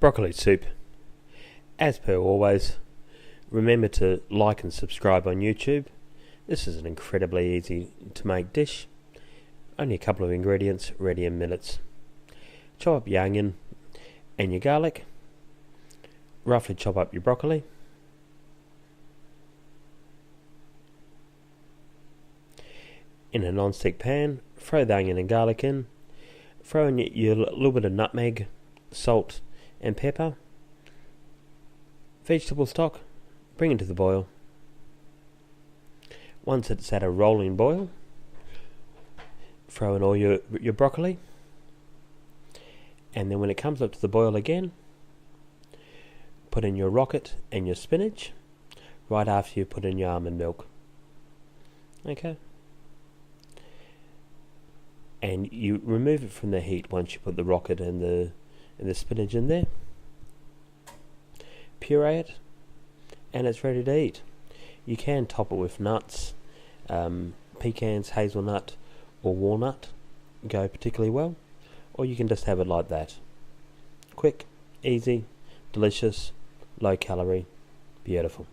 broccoli soup. As per always, remember to like and subscribe on YouTube. This is an incredibly easy to make dish. Only a couple of ingredients, ready in minutes. Chop up your onion and your garlic. Roughly chop up your broccoli. In a non-stick pan, throw the onion and garlic in. Throw in your little bit of nutmeg, salt and pepper. Vegetable stock, bring it to the boil. Once it's at a rolling boil, throw in all your broccoli, and then when it comes up to the boil again, put in your rocket and your spinach right after you put in your almond milk. Okay? And you remove it from the heat once you put the rocket and the spinach in there. Puree it, and it's ready to eat. You can top it with nuts, pecans, hazelnut or walnut go particularly well, or you can just have it like that. Quick, easy, delicious, low calorie, beautiful.